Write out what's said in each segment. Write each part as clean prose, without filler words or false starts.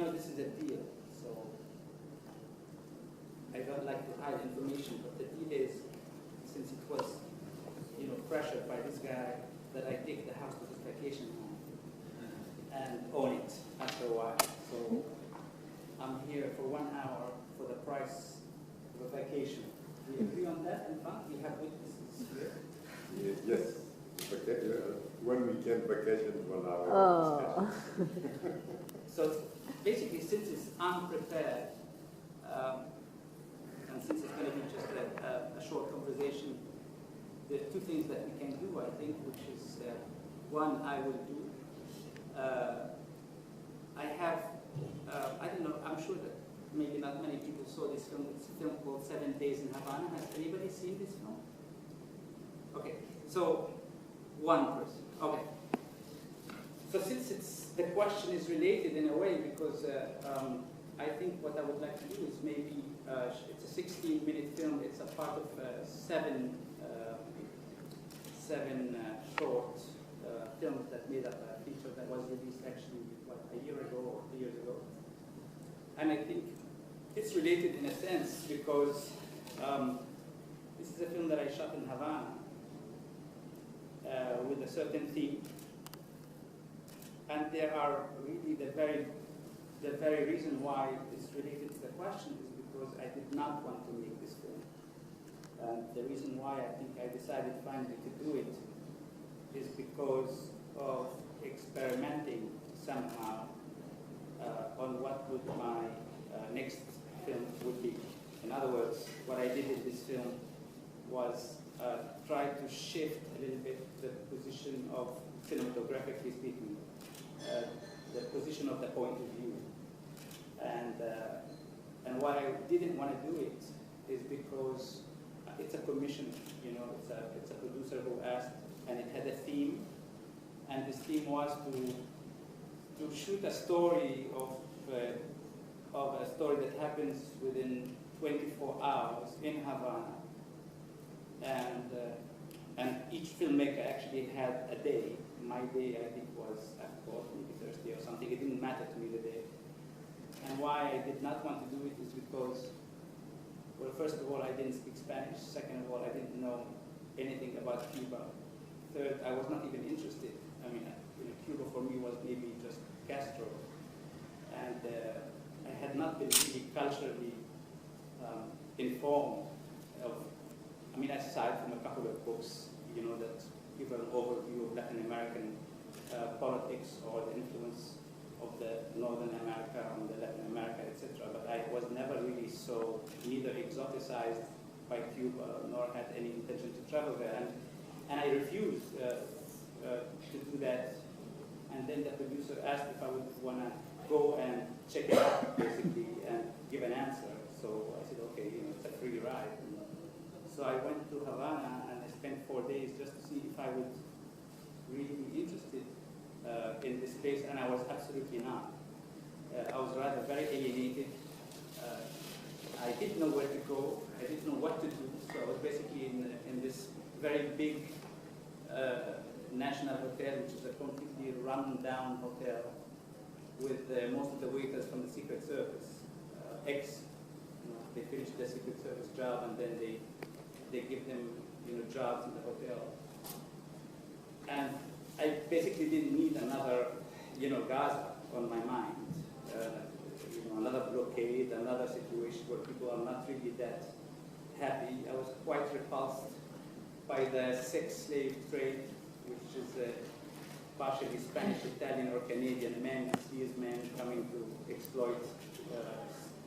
this is a deal, so I don't like to hide information, but the deal is, since it was, pressured by this guy, that I take the house to his vacation home and own it after a while. So I'm here for 1 hour for the price of a vacation. Do you agree on that? In fact, we have witnesses here. Yes. One weekend vacation, 1 hour. Oh. So basically, since it's unprepared, and since it's going to be just a short conversation, there are two things that we can do, I think, which is one, I will do. I have, I don't know, I'm sure that maybe not many people saw this film. It's a film called 7 Days in Havana. Has anybody seen this film? Okay, so one person. Okay. So since the question is related in a way, because I think what I would like to do is maybe, it's a 16-minute film. It's a part of seven short films that made up a feature that was released actually, a year ago or 2 years ago. And I think it's related in a sense because this is a film that I shot in Havana with a certain theme. And there are really the very reason why it's related to the question is because I did not want to make this film. And the reason why I think I decided finally to do it is because of experimenting somehow on what would my next film would be. In other words, what I did in this film was try to shift a little bit the position of, cinematographically speaking, the position of the point of view. And why I didn't want to do it is because it's a commission, it's a producer who asked, and it had a theme, and this theme was to shoot a story of a story that happens within 24 hours in Havana, and each filmmaker actually had a day. My day, I think, was maybe Thursday or something. It didn't matter to me the day. And why I did not want to do it is because, well, first of all, I didn't speak Spanish. Second of all, I didn't know anything about Cuba. Third, I was not even interested. I mean, Cuba for me was maybe just Castro. And I had not been really culturally informed of, aside from a couple of books, that give an overview of Latin American politics or the influence of the Northern America on the Latin America, etc. But I was never really so neither exoticized by Cuba nor had any intention to travel there. And I refused to do that. And then the producer asked if I would want to go and check it out, basically, and give an answer. So I said, okay, it's a free ride. So I went to Havana and I spent 4 days just to see if I would really be interested in this place, and I was absolutely not. I was rather very alienated. I didn't know where to go. I didn't know what to do. So I was basically in this very big national hotel, which is a completely run-down hotel, with most of the waiters from the Secret Service. They finish their Secret Service job, and then they give them jobs in the hotel. And I basically didn't need another Gaza on my mind, another blockade, another situation where people are not really that happy. I was quite repulsed by the sex slave trade, which is partially Spanish, Italian, or Canadian men, these men coming to exploit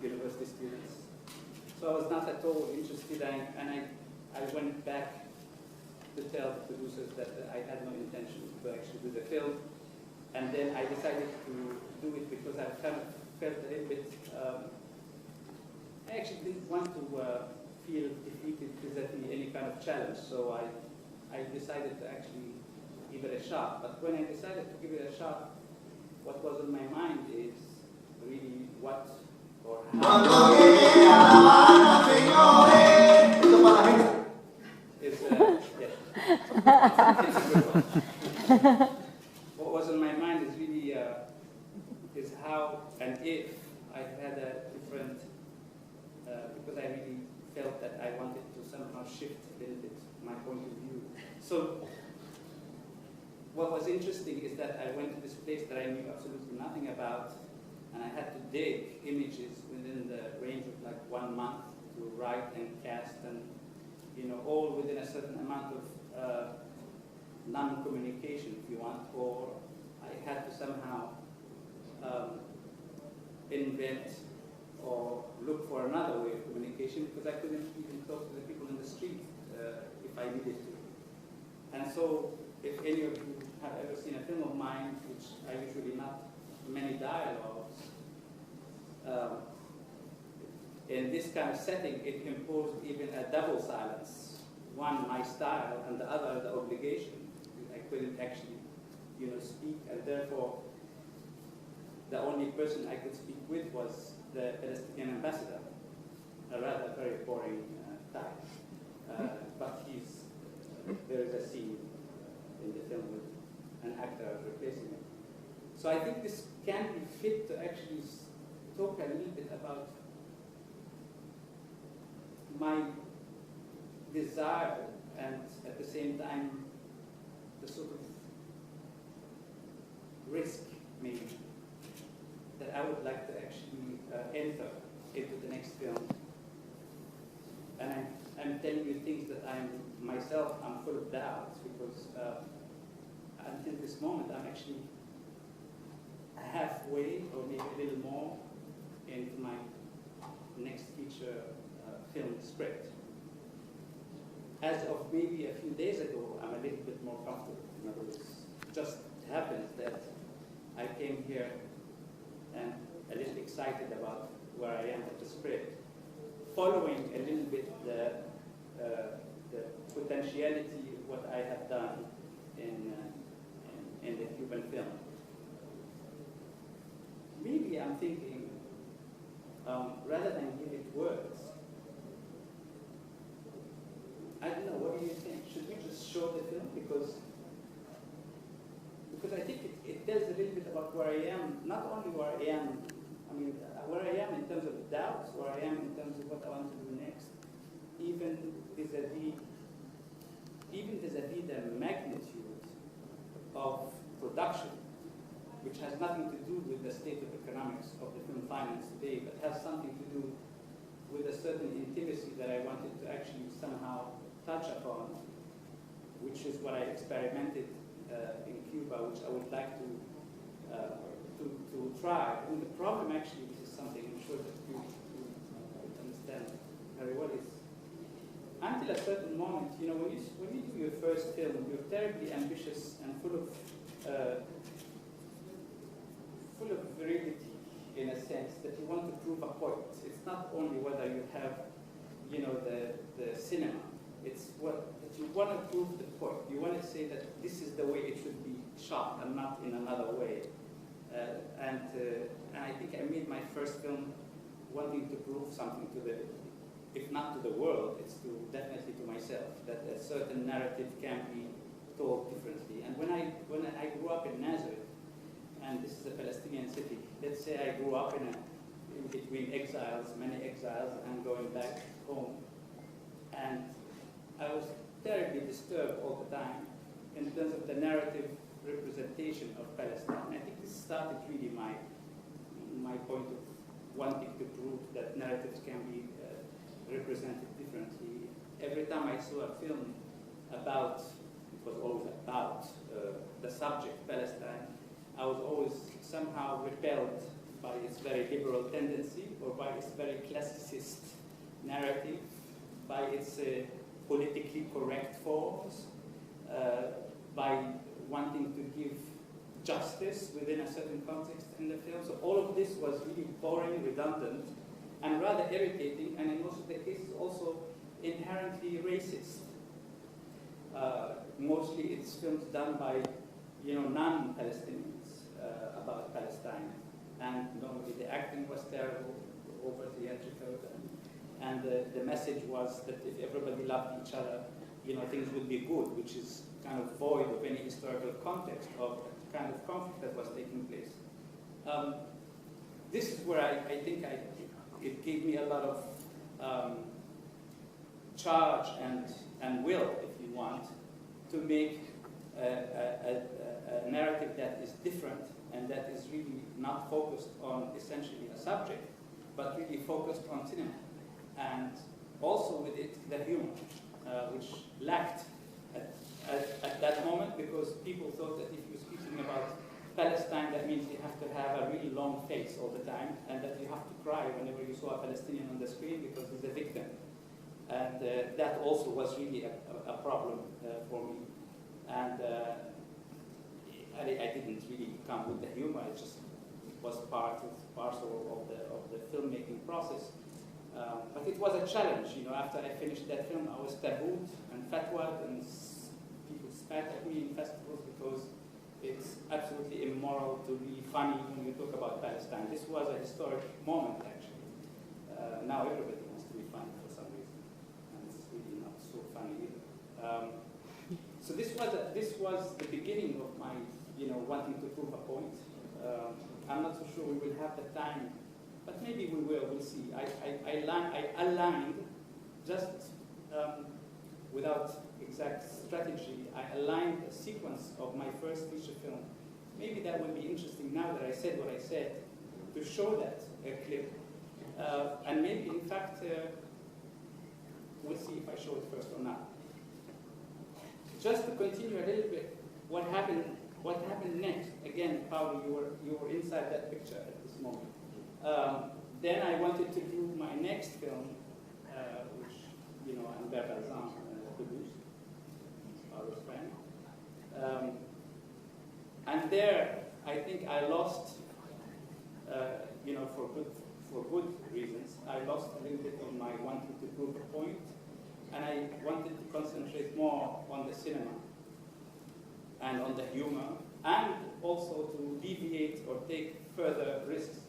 university students. So I was not at all interested, and I went back to tell the producers that I had no intention to actually do the film. And then I decided to do it because I kind of felt a little bit, I actually didn't want to feel defeated vis-a-vis any kind of challenge. So I decided to actually give it a shot. But when I decided to give it a shot, what was in my mind is really what or how is what was in my mind is really is how and if I had a different, because I really felt that I wanted to somehow shift a little bit my point of view. So what was interesting is that I went to this place that I knew absolutely nothing about, and I had to dig images within the range of like 1 month to write and cast, and all within a certain amount of non-communication, if you want, or I had to somehow invent or look for another way of communication, because I couldn't even talk to the people in the street if I needed to. And so, if any of you have ever seen a film of mine, which are usually not many dialogues, in this kind of setting, it imposed even a double silence. One, my style, and the other, the obligation. I couldn't actually, speak, and therefore, the only person I could speak with was the Palestinian ambassador, a rather very boring type. But there is a scene in the film with an actor replacing him. So I think this can be fit to actually talk a little bit about my desire and at the same time the sort of risk maybe that I would like to actually enter into the next film. And I'm telling you things that I'm full of doubts, because until this moment I'm actually halfway or maybe a little more into my next feature film script. As of maybe a few days ago, I'm a little bit more comfortable. In other words, it just happens that I came here and a little excited about where I am with the script, following a little bit the potentiality of what I have done in the Cuban film. Maybe I'm thinking, rather than give it words, I don't know, what do you think? Should we just show the film? Because I think it tells a little bit about where I am, not only where I am, where I am in terms of doubts, where I am in terms of what I want to do next, even vis-a-vis the magnitude of production, which has nothing to do with the state of economics of the film finance today, but has something to do with a certain intimacy that I wanted to actually somehow touch upon, which is what I experimented in Cuba, which I would like to try. And the problem, actually, this is something I'm sure that you understand very well, is until a certain moment, when you do your first film, you're terribly ambitious and full of virility, in a sense, that you want to prove a point. It's not only whether you have, the cinema. It's that you want to prove the point. You want to say that this is the way it should be shot and not in another way. And I think I made my first film wanting to prove something to if not to the world, it's definitely to myself, that a certain narrative can be told differently. And when I grew up in Nazareth, and this is a Palestinian city, let's say I grew up in between exiles, many exiles, and going back home, and I was terribly disturbed all the time in terms of the narrative representation of Palestine. I think this started really my point of wanting to prove that narratives can be represented differently. Every time I saw a film about, it was always about the subject, Palestine, I was always somehow repelled by its very liberal tendency, or by its very classicist narrative, by its politically correct forms, by wanting to give justice within a certain context in the film. So all of this was really boring, redundant, and rather irritating, and in most of the cases also inherently racist. Mostly it's films done by non-Palestinians about Palestine, and normally the acting was terrible, over theatrical, and the message was that if everybody loved each other, things would be good, which is kind of void of any historical context of the kind of conflict that was taking place. This is where I think it gave me a lot of charge and will, if you want, to make a narrative that is different and that is really not focused on essentially a subject, but really focused on cinema. And also with it, the humor, which lacked at that moment, because people thought that if you're speaking about Palestine, that means you have to have a really long face all the time, and that you have to cry whenever you saw a Palestinian on the screen because he's a victim. And that also was really a problem for me. And I didn't really come with the humor. It just was parcel of the filmmaking process. But it was a challenge. You know, after I finished that film, I was tabooed and fatwa'd, and people spat at me in festivals because it's absolutely immoral to be funny when you talk about Palestine. This was a historic moment, actually. Now everybody wants to be funny for some reason, and it's really not so funny either. So this was the beginning of my, wanting to prove a point. I'm not so sure we will have the time, but maybe we will. We'll see. I aligned just without exact strategy. I aligned a sequence of my first feature film. Maybe that would be interesting now that I said what I said, to show that clip. And maybe, in fact, we'll see if I show it first or not. Just to continue a little bit, what happened next? Again, Paolo, you were inside that picture at this moment. Then I wanted to do my next film, which Albert Balzan produced, Paolo's friend. And there, I think I lost, for good reasons, I lost a little bit on my wanting to prove a point, and I wanted to concentrate more on the cinema and on the humor, and also to deviate or take further risks.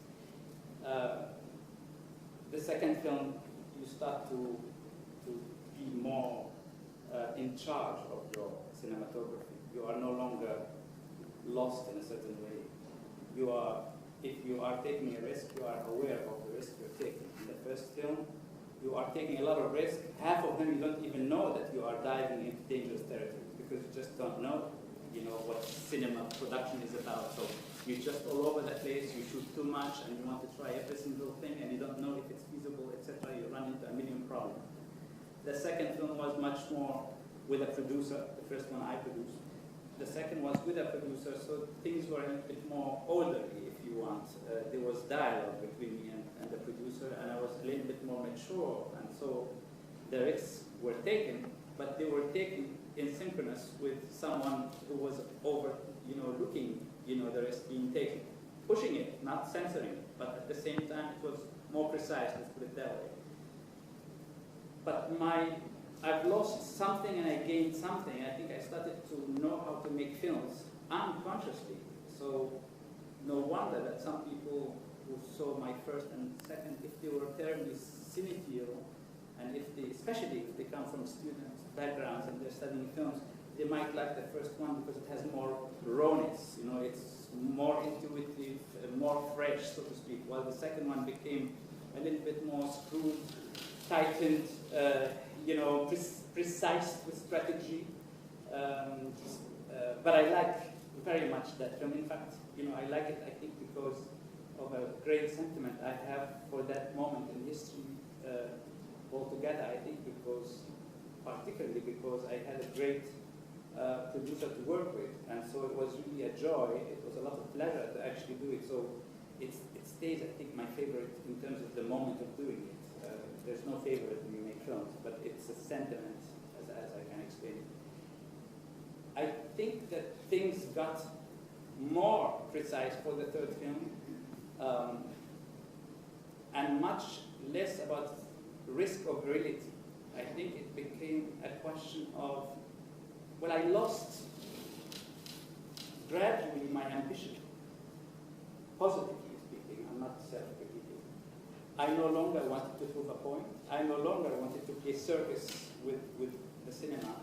The second film, you start to be more in charge of your cinematography. You are no longer lost in a certain way. If you are taking a risk, you are aware of the risk you're taking. In the first film, you are taking a lot of risk. Half of them you don't even know that you are diving into dangerous territory because you just don't know, what cinema production is about. So you're just all over the place. You shoot too much, and you want to try every single thing, and you don't know if it's feasible, etc. You run into a million problems. The second film was much more with a producer. The first one I produced. The second was with a producer, so things were a bit more orderly, if you want. There was dialogue between me and the producer, and I was a little bit more mature, and so the risks were taken, but they were taken in synchronous with someone who was looking, the risk being taken, pushing it, not censoring it, but at the same time it was more precise, let's put it that way. But I've lost something and I gained something. I think I started to know how to make films unconsciously. So no wonder that some people who saw my first and second, if they were terribly cinephile, and especially if they come from student backgrounds and they're studying films, they might like the first one because it has more rawness. It's more intuitive, more fresh, so to speak. While the second one became a little bit more screwed, tightened, precise with strategy. But I like very much that film. In fact, I like it, I think, because of a great sentiment I have for that moment in history altogether. I think particularly because I had a great producer to work with, and so it was really a joy. It was a lot of pleasure to actually do it. So it stays, I think, my favorite in terms of the moment of doing it. There's no favorite when you make films, but it's a sentiment, as I can explain. I think that things got more precise for the third film, and much less about risk or virility. I think it became a question of, I lost gradually my ambition, positively speaking. I'm not self-critical. I no longer wanted to prove a point. I no longer wanted to play circus with the cinema.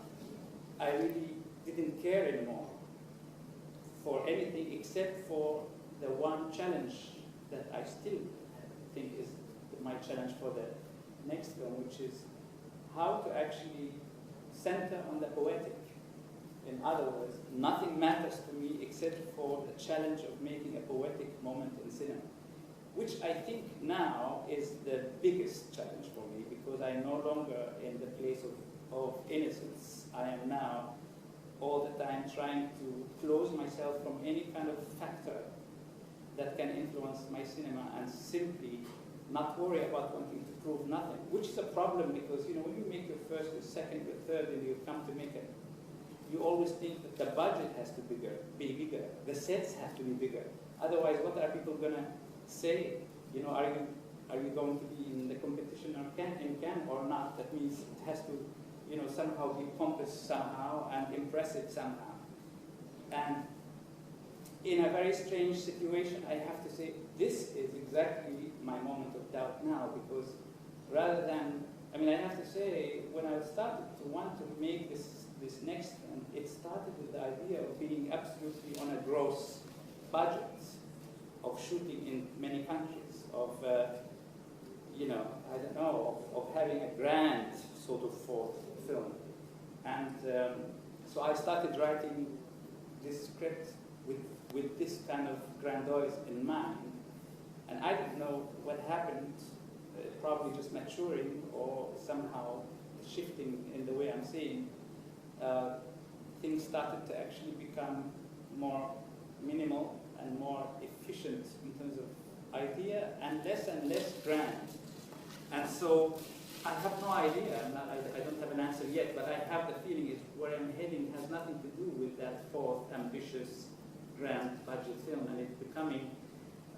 I really didn't care anymore for anything except for the one challenge that I still think is my challenge for the next film, which is how to actually center on the poetic. In other words, nothing matters to me except for the challenge of making a poetic moment in cinema, which I think now is the biggest challenge for me, because I'm no longer in the place of innocence. I am now all the time trying to close myself from any kind of factor that can influence my cinema and simply not worry about wanting to prove nothing, which is a problem because, you know, when you make your first, your second, your third, and you come to make it, you always think that the budget has to be bigger, the sets have to be bigger. Otherwise, what are people going to say? You know, are you going to be in the competition in Cannes or not? That means it has to, you know, somehow be pompous somehow and impressive somehow. And in a very strange situation, I have to say, this is exactly my moment of doubt now, because rather than, I mean, I have to say, when I started to want to make this next film, it started with the idea of being absolutely on a gross budget, of shooting in many countries, of, you know, I don't know, of having a grand sort of fourth film. And so I started writing this script with this kind of grandiose in mind. And I don't know what happened, probably just maturing or somehow shifting in the way I'm seeing. Things started to actually become more minimal and more efficient in terms of idea and less grand. And so I have no idea, I don't have an answer yet, but I have the feeling is where I'm heading has nothing to do with that fourth ambitious grand budget film, and it's becoming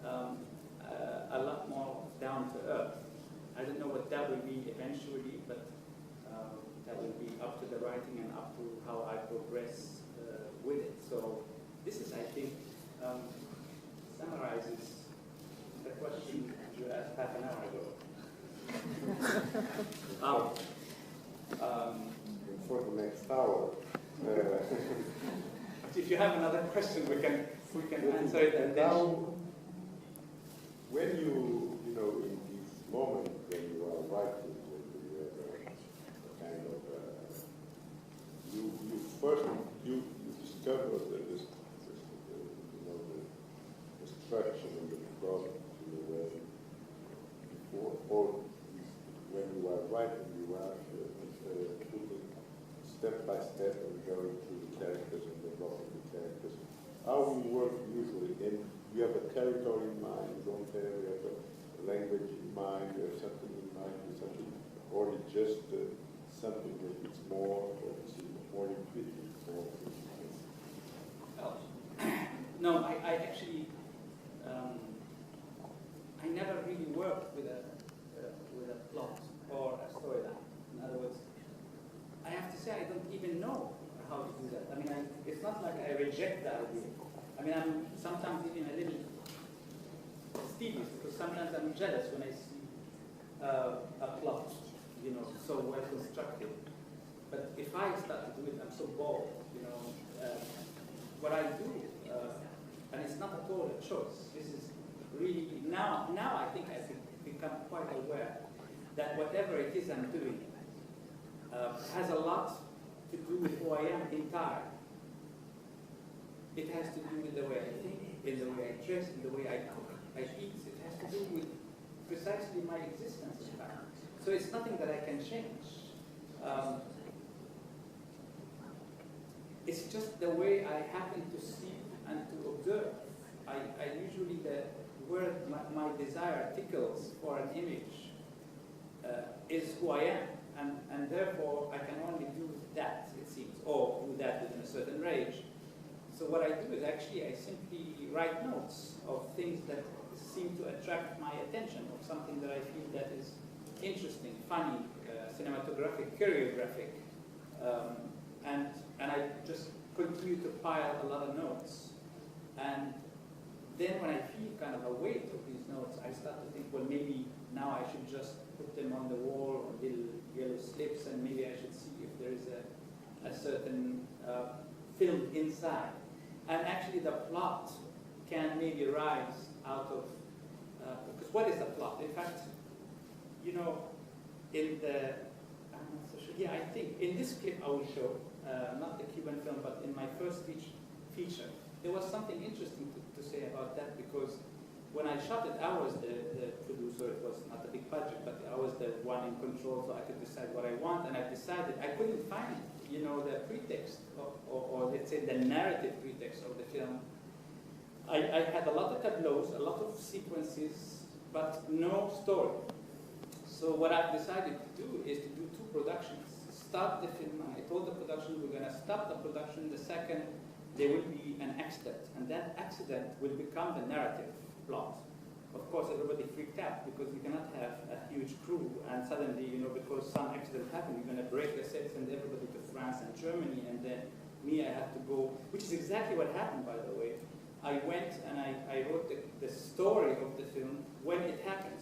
a lot more down to earth. I don't know what that will be eventually, but that will be up to the writing and up to how I progress with it. So this is, I think, summarizes the question you asked half an hour ago. For the next hour. If you have another question, we can answer it. And now, when you know, in this moment when you are writing, when you have a kind of, you discover the structure and the product in a way before, or when you are writing, you are putting step by step and going through the characters and developing the characters. How we work usually, and you have a territory in mind, you don't have, you have a language in mind, you have something in mind, or it's just something that it's more, or it's more intuitive. No, I actually, I never really worked with a plot or a storyline. In other words, I have to say I don't even know how to do that. I mean, it's not like I reject the idea. I mean, I'm sometimes even a little fastidious because sometimes I'm jealous when I see a plot, you know, so well constructed. But if I start to do it, I'm so bored, you know. What I do, and it's not at all a choice. This is really now I think I've become quite aware that whatever it is I'm doing has a lot to do with who I am entirely. It has to do with the way I think, in the way I dress, in the way I cook, I eat. It has to do with precisely my existence in fact. So it's nothing that I can change. It's just the way I happen to see and to observe. I usually, where my desire tickles for an image is who I am. And therefore, I can only do that, it seems, or do that within a certain range. So what I do is actually, I simply write notes of things that seem to attract my attention, of something that I feel that is interesting, funny, cinematographic, choreographic. And I just continue to pile a lot of notes. And then when I feel kind of a weight of these notes, I start to think, well, maybe now I should just put them on the wall on little yellow slips, and maybe I should see if there is a certain film inside. And actually the plot can maybe rise out of, because what is a plot? In fact, you know, in the, I'm not so sure, yeah, I think in this clip I will show, not the Cuban film, but in my first feature, there was something interesting to say about that, because when I shot it, I was the producer. It was not a big budget, but I was the one in control, so I could decide what I want. And I decided I couldn't find, you know, the pretext, or let's say the narrative pretext of the film. I had a lot of tableaus, a lot of sequences, but no story. So what I've decided to do is to do two productions. Start the film, and I told the production we're going to stop the production. The second, there will be an accident, and that accident will become the narrative plot. Of course, everybody freaked out because you cannot have a huge crew and suddenly, you know, because some accident happened, you're going to break the set, send everybody to France and Germany, and then me, I have to go, which is exactly what happened, by the way. I went and I wrote the story of the film when it happened,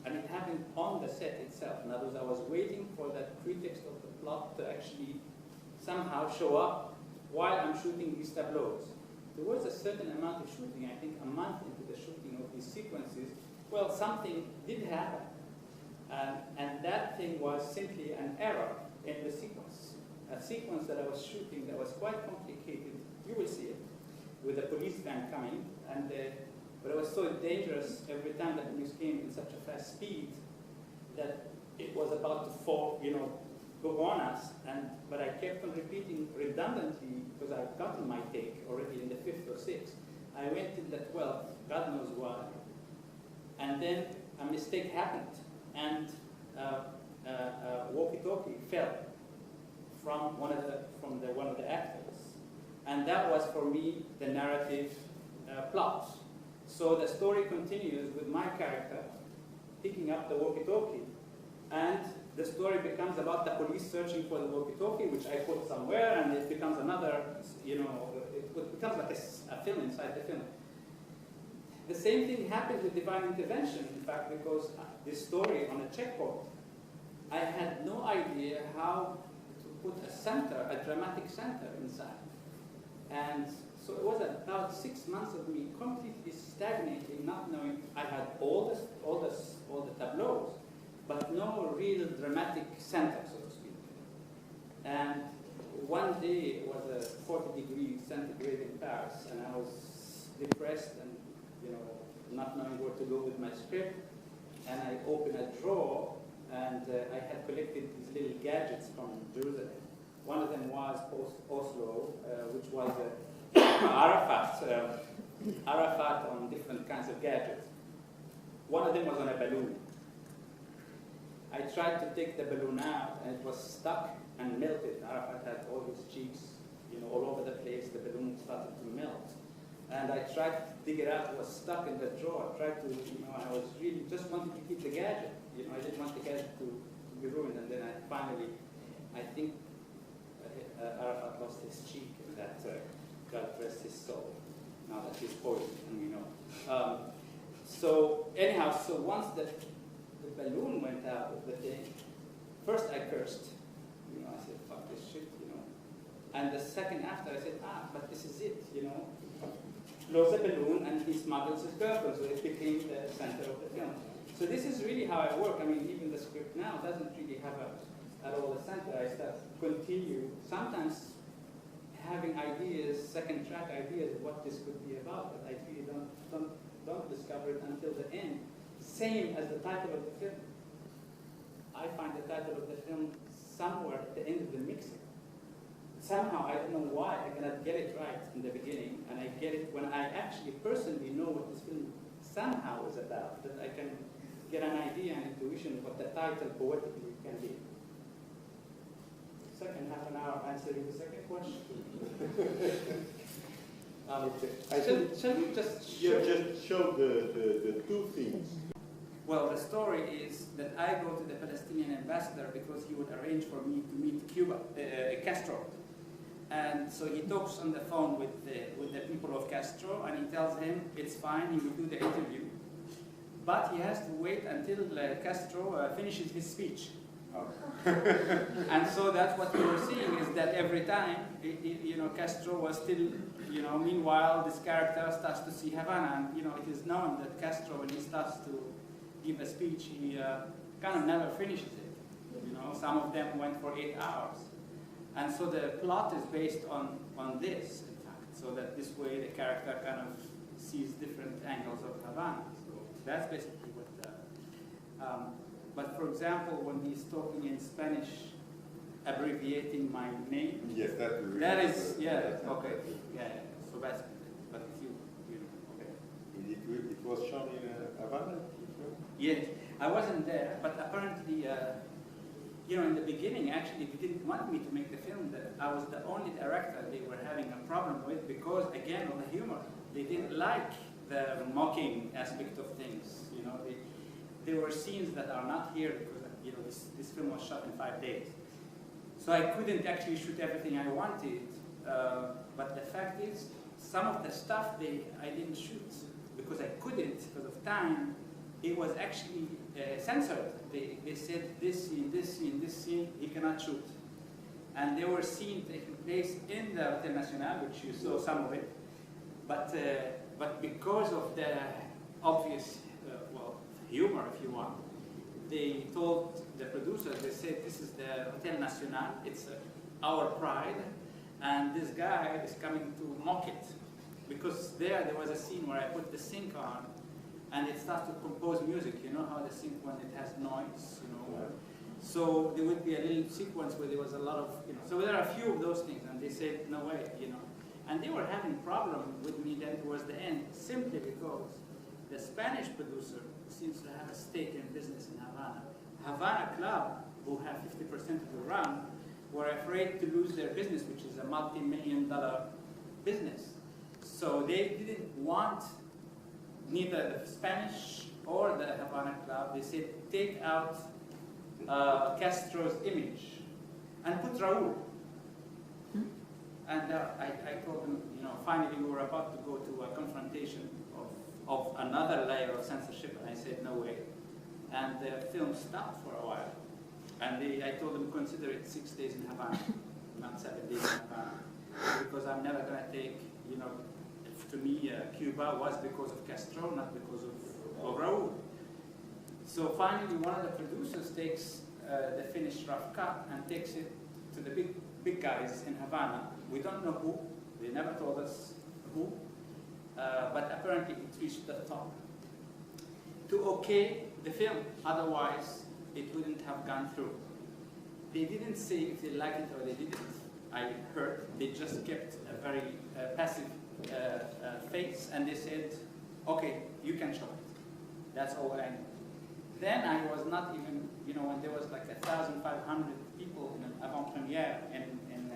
and it happened on the set itself. In other words, I was waiting for that pretext of the plot to actually somehow show up while I'm shooting these tableaus. There was a certain amount of shooting, I think a month into the shooting of these sequences. Well, something did happen. And that thing was simply an error in the sequence. A sequence that I was shooting that was quite complicated. You will see it, with a police van coming. But it was so dangerous every time that the news came in such a fast speed that it was about to fall, you know, go on us, but I kept on repeating redundantly because I've gotten my take already in the 5th or 6th. I went in the 12th, God knows why, and then a mistake happened, and walkie-talkie fell from one of the actors, and that was for me the narrative plot. So the story continues with my character picking up the walkie-talkie, and the story becomes about the police searching for the walkie-talkie, which I put somewhere, and it becomes another, you know, it becomes like a film inside the film. The same thing happened with Divine Intervention, in fact, because this story on a checkpoint, I had no idea how to put a center, a dramatic center inside. And so it was about 6 months of me completely stagnating, not knowing. I had all the tableaus, but no real dramatic center, so to speak. And one day it was a 40 degrees centigrade in Paris, and I was depressed and, you know, not knowing where to go with my script. And I opened a drawer, and I had collected these little gadgets from Jerusalem. One of them was Oslo, which was Arafat on different kinds of gadgets. One of them was on a balloon. I tried to take the balloon out, and it was stuck and melted. Arafat had all his cheeks, you know, all over the place. The balloon started to melt. And I tried to dig it out. It was stuck in the drawer. I tried to, you know, I was really just wanted to keep the gadget. You know, I didn't want the gadget to be ruined. And then I think Arafat lost his cheek, and that God rest his soul. Now that he's poisoned, and we know. So anyhow, so once the balloon went out of the thing, first I cursed. You know, I said, fuck this shit, you know. And the second after, I said, but this is it, you know. Blows the balloon, and he smuggles his girlfriend, so it became the center of the film. So this is really how I work. I mean, even the script now doesn't really have at all a center. I start continue, sometimes having ideas, second track ideas of what this could be about, but I really don't discover it until the end. Same as the title of the film. I find the title of the film somewhere at the end of the mixing. Somehow, I don't know why, I cannot get it right in the beginning, and I get it when I actually personally know what this film somehow is about, that I can get an idea and intuition of what the title poetically can be. Second half an hour answering the second question. Shall we just show the two things? Well, the story is that I go to the Palestinian ambassador because he would arrange for me to meet Castro. And so he talks on the phone with the people of Castro, and he tells him it's fine, he will do the interview. But he has to wait until Castro finishes his speech. And so that's what we were seeing, is that every time, you know, Castro was still, you know, meanwhile this character starts to see Havana, and you know, it is known that Castro, when he starts to give a speech, he kind of never finishes it. You know, some of them went for 8 hours. And so the plot is based on this, in fact, so that this way the character kind of sees different angles of Havana. So that's basically what but for example, when he's talking in Spanish, abbreviating my name. Yes, that is, yeah, okay. Yeah, so that's, but if you know, okay. It was shown in Havana? Yes, I wasn't there, but apparently, you know, in the beginning, actually, they didn't want me to make the film. That I was the only director they were having a problem with because, again, of the humor. They didn't like the mocking aspect of things. You know, there were scenes that are not here because, you know, this film was shot in 5 days. So I couldn't actually shoot everything I wanted. But the fact is, some of the stuff I didn't shoot because I couldn't because of time. It was actually censored. They said this scene, this scene, this scene, he cannot shoot. And there were scenes taking place in the Hotel National, which you saw some of it. But because of the obvious, well, humor, if you want, they told the producers, they said, this is the Hotel National, it's our pride, and this guy is coming to mock it. Because there was a scene where I put the sink on, and it starts to compose music. You know how the sink, when it has noise, you know. Yeah. So there would be a little sequence where there was a lot of, you know. So there are a few of those things, and they said, no way, you know. And they were having problem with me then towards the end, simply because the Spanish producer seems to have a stake in business in Havana. Havana Club, who have 50% of the run, were afraid to lose their business, which is a multi-million-dollar business. So they didn't want neither the Spanish or the Havana Club. They said, take out Castro's image and put Raúl. And I told them, you know, finally we were about to go to a confrontation of another layer of censorship, and I said, no way. And the film stopped for a while. And I told them, consider it 6 days in Havana, not 7 days in Havana. Because I'm never going to take, you know, to me, Cuba was because of Castro, not because of Raúl. So finally, one of the producers takes the finished rough cut and takes it to the big guys in Havana. We don't know who. They never told us who. But apparently, it reached the top. To okay the film, otherwise it wouldn't have gone through. They didn't say if they liked it or they didn't. I heard they just kept a very passive face, and they said, okay, you can show it. That's all I know. Then I was not even, you know, when there was like 1,500 people in an avant-premiere in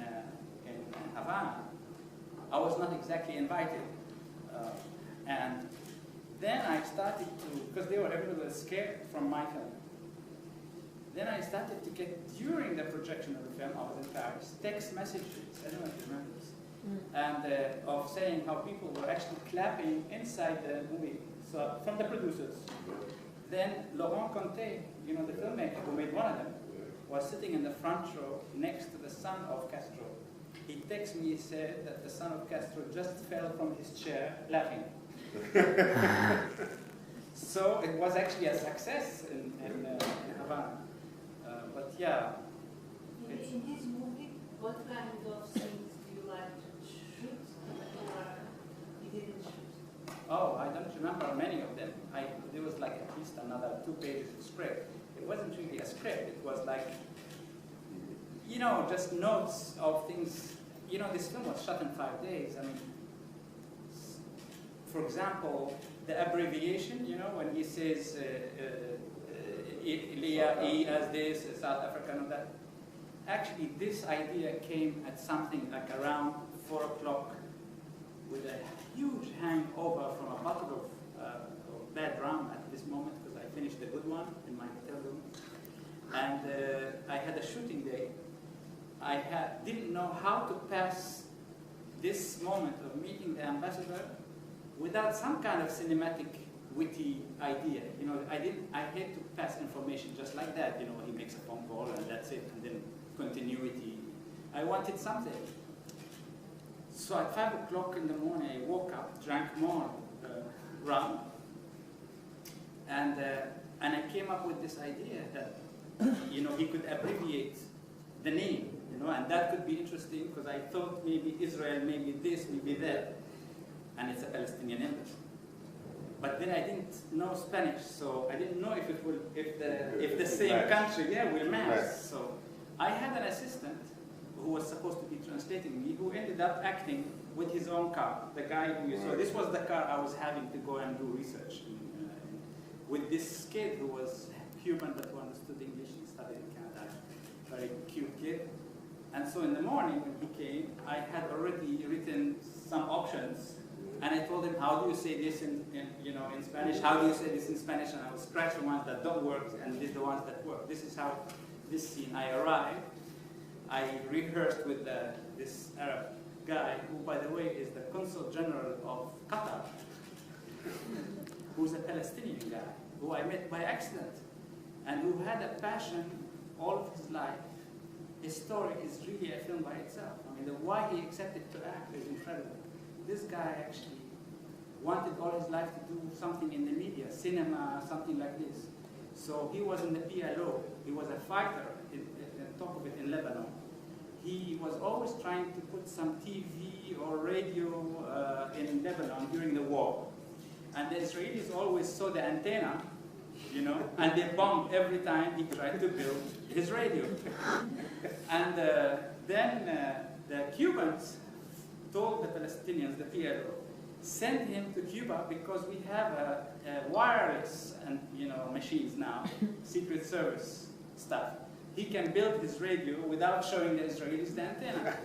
Havana, I was not exactly invited. And then I started to, because everyone was scared from my film. Then I started to get, during the projection of the film, I was in Paris, text messages, I don't know if you remember this, and of saying how people were actually clapping inside the movie, so from the producers. Then Laurent Conté, you know, the filmmaker who made one of them, was sitting in the front row next to the son of Castro. He texted me, he said that the son of Castro just fell from his chair laughing. So it was actually a success in Havana. But yeah. In this movie, what kind of scenes do you like to shoot or you didn't shoot? Oh, I don't remember many of them. There was like at least another 2 pages of script. It wasn't really a script. It was like, you know, just notes of things. You know, this film was shot in 5 days. I mean, for example, the abbreviation, you know, when he says Elia as this, South Africa, and that. Actually, this idea came at something like around 4 o'clock with a huge hangover from a bottle of bad rum at this moment, because I finished the good one in my hotel room. And I had a shooting day. I didn't know how to pass this moment of meeting the ambassador without some kind of cinematic witty idea. You know, I hate to pass information just like that. You know, he makes a phone call and that's it, and then continuity. I wanted something. So at 5 o'clock in the morning, I woke up, drank more rum, and I came up with this idea that, you know, he could abbreviate the name, you know, and that could be interesting because I thought maybe Israel, maybe this, maybe that, and it's a Palestinian embassy. But then I didn't know Spanish, so I didn't know if it will, if the same country, yeah, will match. So I had an assistant who was supposed to be translating me, who ended up acting with his own car. The guy who you saw, this was the car I was having to go and do research with this kid who was Cuban but who understood English and studied in Canada. Very cute kid. And so in the morning when he came, I had already written some options, and I told him, how do you say this in Spanish? How do you say this in Spanish? And I would scratch the ones that don't work and list the ones that work. This is how this scene, I arrived. I rehearsed with this Arab guy, who, by the way, is the Consul General of Qatar, who's a Palestinian guy, who I met by accident, and who had a passion all of his life. His story is really a film by itself. I mean, why he accepted to act is incredible. This guy actually wanted all his life to do something in the media, cinema, something like this. So he was in the PLO. He was a fighter, on top of it, in Lebanon. He was always trying to put some TV or radio in Lebanon during the war. And the Israelis always saw the antenna, you know, and they bombed every time he tried to build his radio. And then the Cubans told the Palestinians, the PLO, send him to Cuba because we have a wireless and machines now, Secret Service stuff. He can build his radio without showing the Israelis the antenna.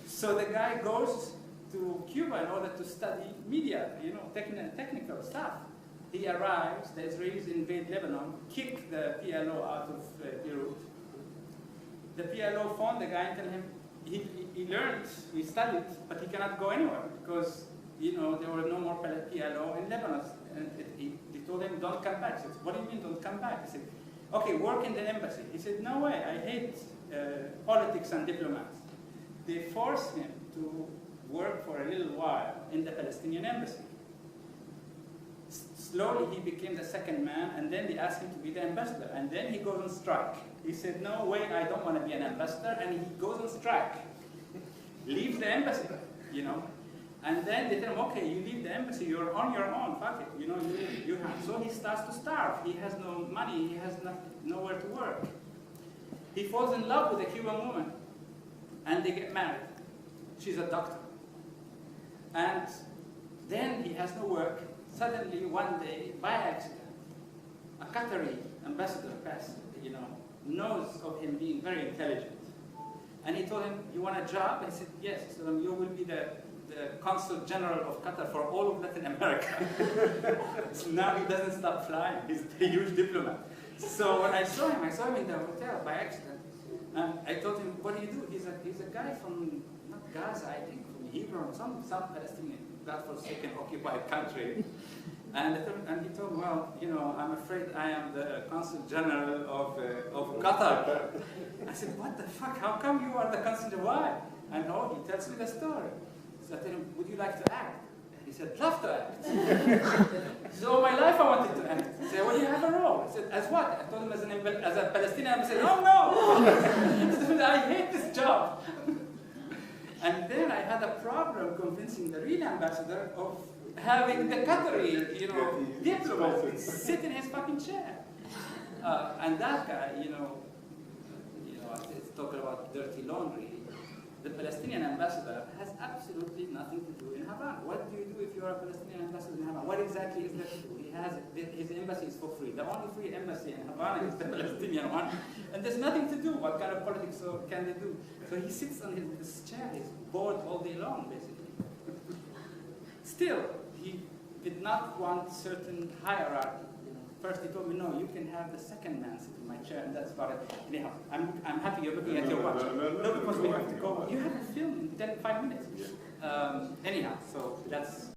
So the guy goes to Cuba in order to study media, technical stuff. He arrives, the Israelis invade Lebanon, kick the PLO out of Beirut. The PLO phoned the guy and told him, he learned, he studied, but he cannot go anywhere because there were no more PLO in Lebanon. And he told him, don't come back. He said, what do you mean don't come back? He said, okay, work in the embassy. He said, no way, I hate politics and diplomats. They forced him to work for a little while in the Palestinian embassy. Slowly he became the second man, and then they asked him to be the ambassador, and then he goes on strike. He said, no way, I don't want to be an ambassador, and he goes on strike. Leaves the embassy, And then they tell him, okay, you leave the embassy, you're on your own, fuck it, you have. So he starts to starve. He has no money, he has nowhere to work. He falls in love with a Cuban woman, and they get married. She's a doctor. And then he has no work. Suddenly, one day, by accident, a Qatari ambassador knows of him being very intelligent. And he told him, you want a job? And he said, yes. He said, you will be the Consul General of Qatar for all of Latin America. So now he doesn't stop flying. He's a huge diplomat. So when I saw him in the hotel by accident. And I told him, what do you do? He's a guy from, not Gaza, I think, from Hebron, some Palestinian, God-forsaken, occupied country. And he told me, well, I'm afraid I am the Consul General of Qatar. I said, what the fuck? How come you are the Consul General? Why? And he tells me the story. So I told him, would you like to act? And he said, love to act. He said, all my life I wanted to act. He said, well, you have a role. I said, as what? I told him as a Palestinian. I said, oh no! I hate this job. And then I had a problem convincing the real ambassador of having the Qatari, diplomat sit in his fucking chair. And that guy, it's talking about dirty laundry. The Palestinian ambassador has absolutely nothing to do in Havana. What do you do if you're a Palestinian ambassador in Havana? What exactly is there to do? His embassy is for free. The only free embassy in Havana is the Palestinian one. And there's nothing to do. What kind of politics can they do? So he sits on his chair. He's bored all day long, basically. Still, he did not want certain hierarchy. First he told me, no, you can have the second man sit in my chair, and that's about it. Anyhow, I'm happy you're looking at your watch. No, because we have to go. You have a film in 5 minutes. Anyhow, so that's